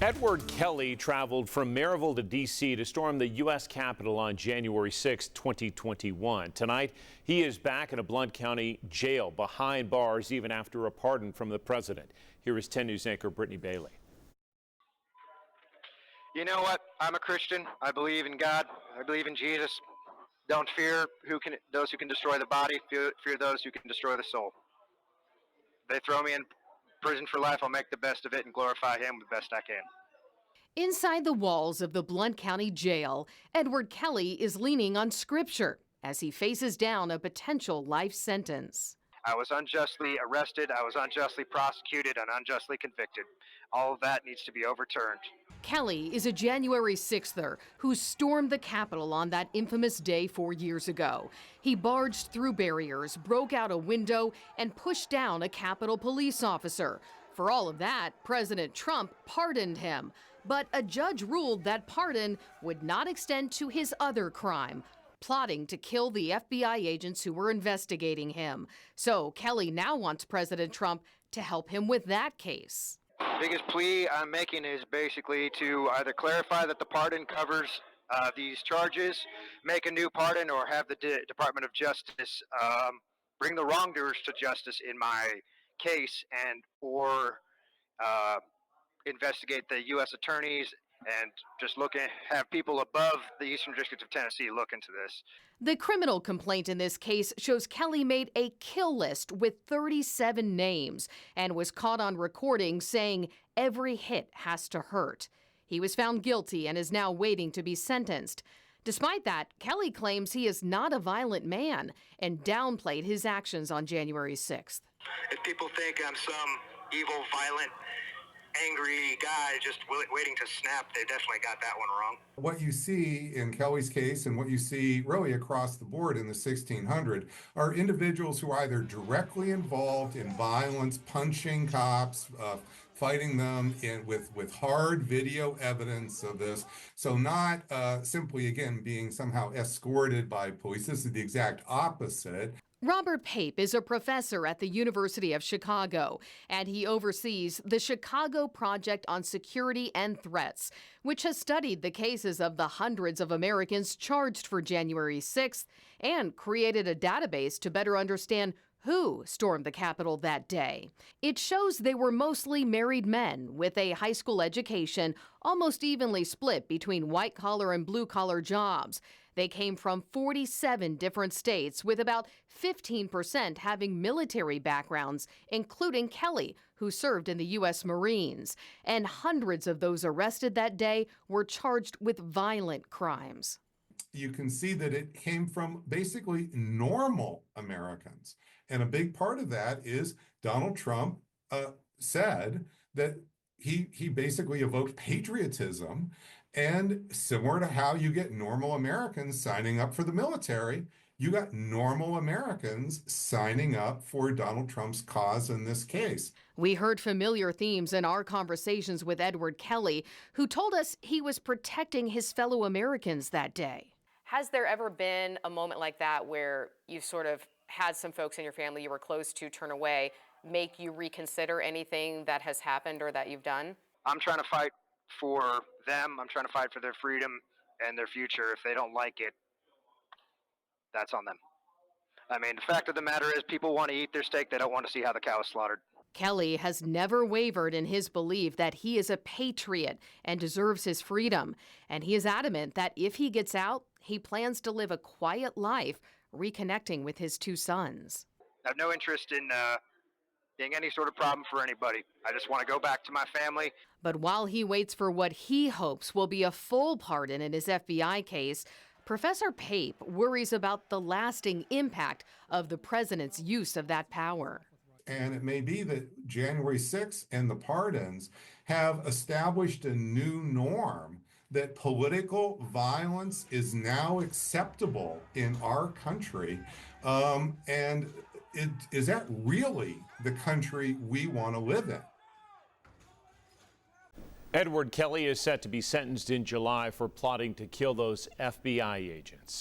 Edward Kelley traveled from Maryville to D.C. to storm the U.S. Capitol on January 6, 2021. Tonight, he is back in a Blount County jail behind bars even after a pardon from the president. Here is 10 News anchor Brittany Bailey. You know what? I'm a Christian. I believe in God. I believe in Jesus. Don't fear those who can destroy the body. Fear those who can destroy the soul. They throw me in prison for life. I'll make the best of it and glorify Him the best I can. Inside the walls of the Blount County Jail, Edward Kelley is leaning on Scripture as he faces down a potential life sentence. I was unjustly arrested. I was unjustly prosecuted and unjustly convicted. All of that needs to be overturned. Kelley is a January 6ther who stormed the Capitol on that infamous day 4 years ago. He barged through barriers, broke out a window, and pushed down a Capitol police officer. For all of that, President Trump pardoned him. But a judge ruled that pardon would not extend to his other crime, plotting to kill the FBI agents who were investigating him. So Kelley now wants President Trump to help him with that case. The biggest plea I'm making is basically to either clarify that the pardon covers these charges, make a new pardon, or have the Department of Justice bring the wrongdoers to justice in my case, or investigate the U.S. attorneys and just have people above the Eastern District of Tennessee look into this. The criminal complaint in this case shows Kelley made a kill list with 37 names and was caught on recording saying every hit has to hurt. He was found guilty and is now waiting to be sentenced. Despite that, Kelley claims he is not a violent man and downplayed his actions on January 6th. If people think I'm some evil, violent, angry guy just waiting to snap, they definitely got that one wrong. What you see in Kelley's case and what you see really across the board in the 1600 are individuals who are either directly involved in violence, punching cops, fighting them with hard video evidence of this. So not simply, again, being somehow escorted by police. This is the exact opposite. Robert Pape is a professor at the University of Chicago, and he oversees the Chicago Project on Security and Threats, which has studied the cases of the hundreds of Americans charged for January 6th and created a database to better understand who stormed the Capitol that day. It shows they were mostly married men with a high school education, almost evenly split between white-collar and blue-collar jobs. They came from 47 different states, with about 15% having military backgrounds, including Kelley, who served in the U.S. Marines. And hundreds of those arrested that day were charged with violent crimes. You can see that it came from basically normal Americans. And a big part of that is Donald Trump said that he basically evoked patriotism. And similar to how you get normal Americans signing up for the military, you got normal Americans signing up for Donald Trump's cause in this case. We heard familiar themes in our conversations with Edward Kelley, who told us he was protecting his fellow Americans that day. Has there ever been a moment like that where you sort of had some folks in your family you were close to turn away, make you reconsider anything that has happened or that you've done? I'm trying to fight for them. I'm trying to fight for their freedom and their future. If they don't like it, that's on them. I mean, the fact of the matter is people want to eat their steak. They don't want to see how the cow is slaughtered. Kelley has never wavered in his belief that he is a patriot and deserves his freedom. And he is adamant that if he gets out, he plans to live a quiet life, reconnecting with his two sons. I have no interest in being any sort of problem for anybody. I just want to go back to my family. But while he waits for what he hopes will be a full pardon in his FBI case, Professor Pape worries about the lasting impact of the president's use of that power. And it may be that January 6th and the pardons have established a new norm that political violence is now acceptable in our country. And is that really the country we want to live in? Edward Kelley is set to be sentenced in July for plotting to kill those FBI agents.